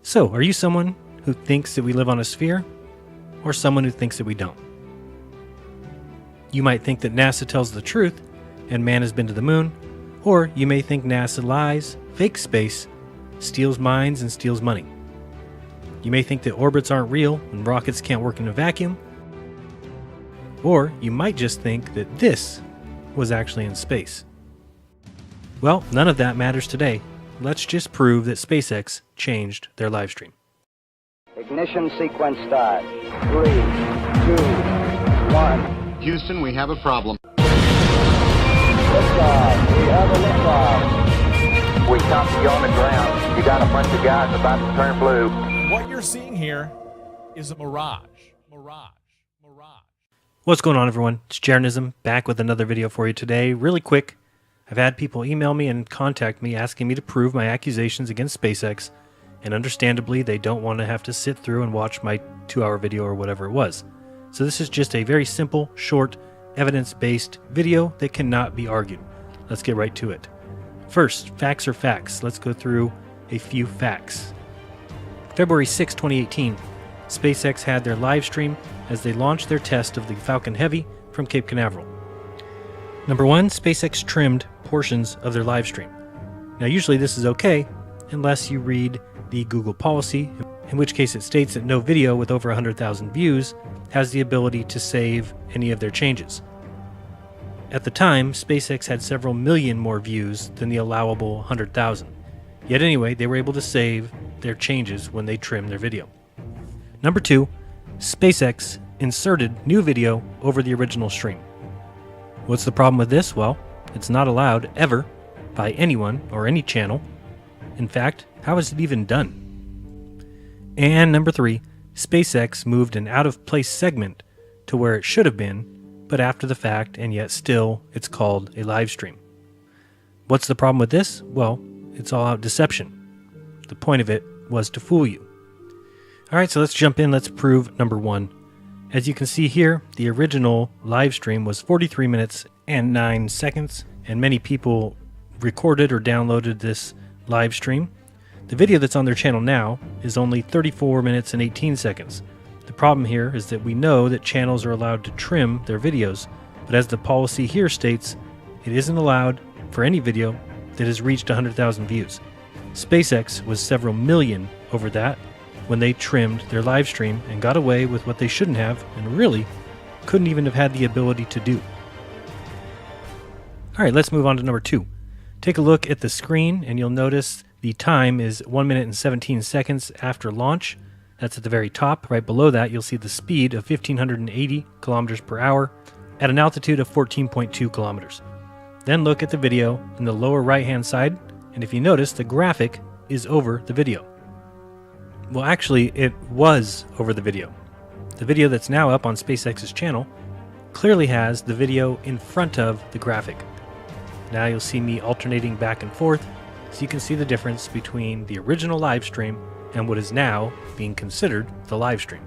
So, are you someone who thinks that we live on a sphere, or someone who thinks that we don't? You might think that NASA tells the truth and man has been to the moon, or you may think NASA lies, fakes space, steals minds, and steals money. You may think that orbits aren't real and rockets can't work in a vacuum, or you might just think that this was actually in space. Well, none of that matters today. Let's just prove that SpaceX changed their live stream. Ignition sequence start. 3, 2, 1. Houston, we have a problem. Liftoff. We have a liftoff. We copy you on the ground. You got a bunch of guys about to turn blue. What you're seeing here is a mirage. What's going on, everyone? It's Jaronism, back with another video for you today. Really quick, I've had people email me and contact me asking me to prove my accusations against SpaceX, and understandably, they don't want to have to sit through and watch my 2-hour video or whatever it was. So this is just a very simple, short, evidence-based video that cannot be argued. Let's get right to it. First, facts are facts. Let's go through a few facts. February 6, 2018, SpaceX had their live stream as they launched their test of the Falcon Heavy from Cape Canaveral. Number 1, SpaceX trimmed portions of their live stream. Now usually this is okay unless you read the Google policy, in which case it states that no video with over 100,000 views has the ability to save any of their changes. At the time, SpaceX had several million more views than the allowable 100,000. Yet anyway, they were able to save their changes when they trimmed their video. Number 2, SpaceX inserted new video over the original stream. What's the problem with this? Well, it's not allowed ever by anyone or any channel. In fact, how is it even done? And number 3, SpaceX moved an out-of-place segment to where it should have been, but after the fact, and yet still, it's called a live stream. What's the problem with this? Well, it's all out deception. The point of it was to fool you. Alright, so let's jump in. Let's prove number 1. As you can see here, the original live stream was 43 minutes and 9 seconds, and many people recorded or downloaded this live stream. The video that's on their channel now is only 34 minutes and 18 seconds. The problem here is that we know that channels are allowed to trim their videos, but as the policy here states, it isn't allowed for any video that has reached 100,000 views. SpaceX was several million over that when they trimmed their live stream and got away with what they shouldn't have and really couldn't even have had the ability to do. Alright, let's move on to number 2. Take a look at the screen and you'll notice the time is 1 minute and 17 seconds after launch. That's at the very top. Right below that, you'll see the speed of 1,580 kilometers per hour at an altitude of 14.2 kilometers. Then look at the video in the lower right-hand side, and if you notice, the graphic is over the video. Well, actually, it was over the video. The video that's now up on SpaceX's channel clearly has the video in front of the graphic. Now you'll see me alternating back and forth, so you can see the difference between the original live stream and what is now being considered the live stream.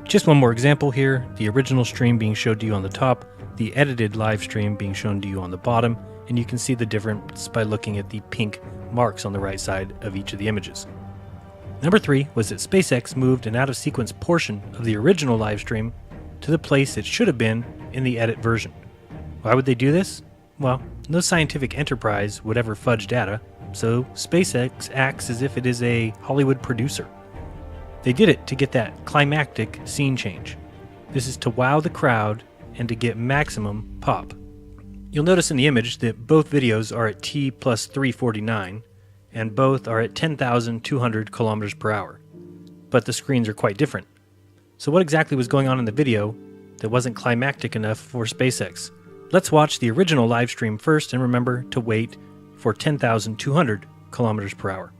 Just one more example here, the original stream being showed to you on the top, the edited live stream being shown to you on the bottom, and you can see the difference by looking at the pink marks on the right side of each of the images. Number 3 was that SpaceX moved an out-of-sequence portion of the original live stream to the place it should have been in the edit version. Why would they do this? Well, no scientific enterprise would ever fudge data, so SpaceX acts as if it is a Hollywood producer. They did it to get that climactic scene change. This is to wow the crowd and to get maximum pop. You'll notice in the image that both videos are at T plus 349, and both are at 10,200 kilometers per hour. But the screens are quite different. So what exactly was going on in the video that wasn't climactic enough for SpaceX? Let's watch the original live stream first, and remember to wait for 10,200 kilometers per hour.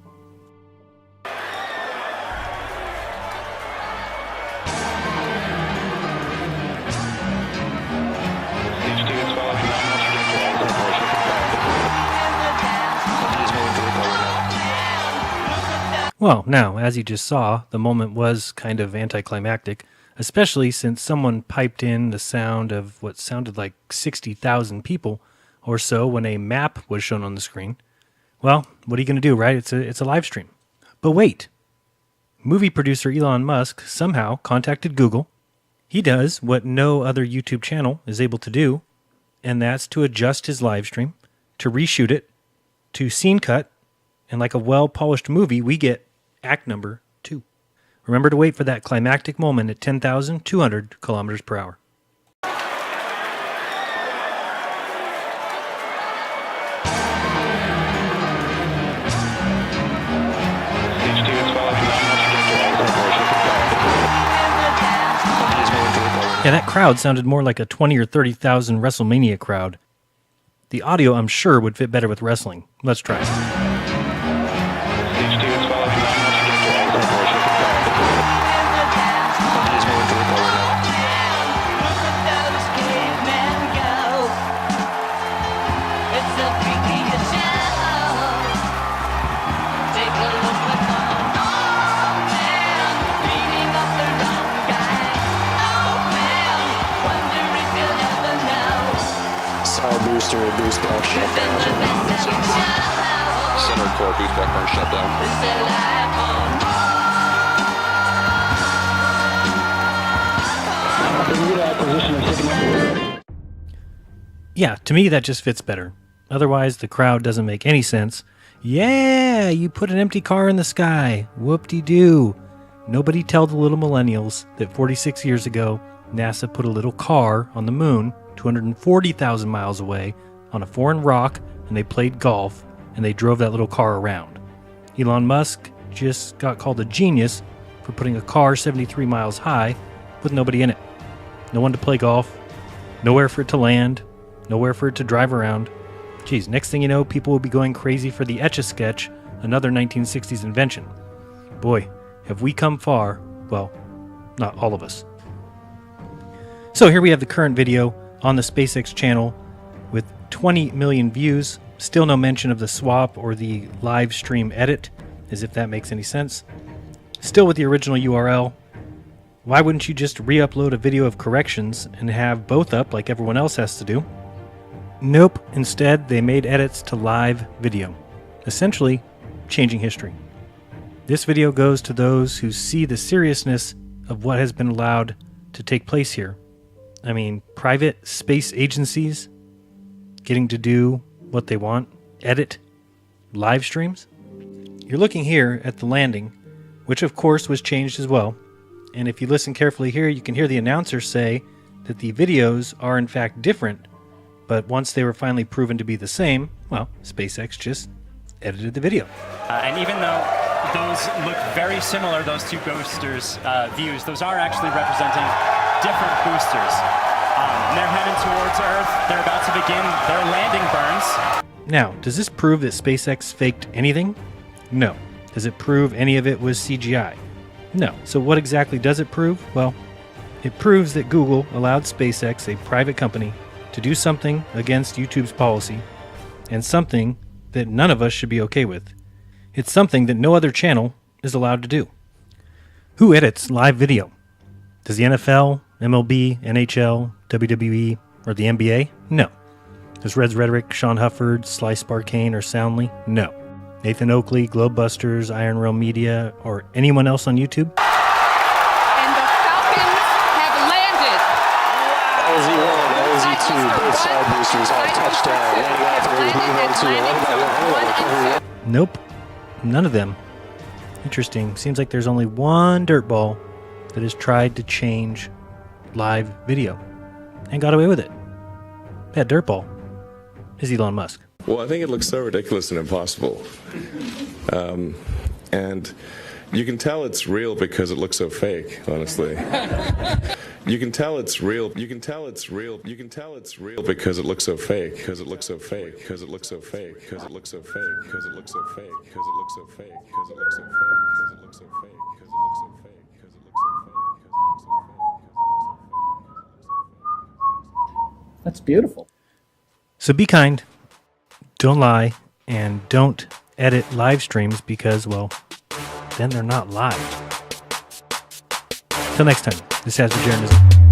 Well, now, as you just saw, the moment was kind of anticlimactic, especially since someone piped in the sound of what sounded like 60,000 people or so when a map was shown on the screen. Well, what are you going to do, right? It's a live stream. But wait, movie producer Elon Musk somehow contacted Google. He does what no other YouTube channel is able to do, and that's to adjust his live stream, to reshoot it, to scene cut, and like a well-polished movie, we get act number 2. Remember to wait for that climactic moment at 10,200 kilometers per hour. Yeah, that crowd sounded more like a 20 or 30,000 WrestleMania crowd. The audio, I'm sure, would fit better with wrestling. Let's try it. Booster, boost back, shutdown. Center core, boost back, burn, shutdown. Yeah, to me that just fits better. Otherwise, the crowd doesn't make any sense. Yeah, you put an empty car in the sky. Whoop-de-doo. Nobody tell the little millennials that 46 years ago, NASA put a little car on the moon 240,000 miles away on a foreign rock, and they played golf, and they drove that little car around. Elon Musk just got called a genius for putting a car 73 miles high with nobody in it. No one to play golf, nowhere for it to land, nowhere for it to drive around. Geez, next thing you know, people will be going crazy for the Etch-a-Sketch, another 1960s invention. Boy, have we come far. Well, not all of us. So here we have the current video on the SpaceX channel with 20 million views. Still no mention of the swap or the live stream edit, as if that makes any sense. Still with the original URL. Why wouldn't you just re-upload a video of corrections and have both up like everyone else has to do? Nope, instead they made edits to live video, essentially changing history. This video goes to those who see the seriousness of what has been allowed to take place here. I mean, private space agencies getting to do what they want, edit live streams. You're looking here at the landing, which of course was changed as well. And if you listen carefully here, you can hear the announcer say that the videos are in fact different, but once they were finally proven to be the same, well, SpaceX just edited the video. And even though those look very similar, those two boosters' views, those are actually representing different boosters. They're heading towards Earth. They're about to begin their landing burns. Now, does this prove that SpaceX faked anything? No. Does it prove any of it was CGI? No. So what exactly does it prove? Well, it proves that Google allowed SpaceX, a private company, to do something against YouTube's policy, and something that none of us should be okay with. It's something that no other channel is allowed to do. Who edits live video? Does the NFL, MLB, NHL, WWE, or the NBA? No. Does Reds Rhetoric, Sean Hufford, Slice Barkane, or Soundly? No. Nathan Oakley, Globebusters, Iron Rail Media, or anyone else on YouTube? And the Falcons have landed. LZ1, LZ2, both side boosters, all touchdown. Landing off Nope. None of them. Interesting. Seems like there's only one dirtball that has tried to change live video and got away with it. That dirtball is Elon Musk. Well, I think it looks so ridiculous and impossible. And you can tell it's real because it looks so fake, honestly. You can tell it's real. You can tell it's real. You can tell it's real because it looks so fake. Because it looks so fake. Because it looks so fake. Because it looks so fake. Because it looks so fake. Because it looks so fake. Because it looks so fake. Because it looks so fake. Because it looks so fake. Because it looks so fake. That's beautiful. So be kind, don't lie, and don't edit live streams because, well, then they're not live. Till next time, this has been Jaronism.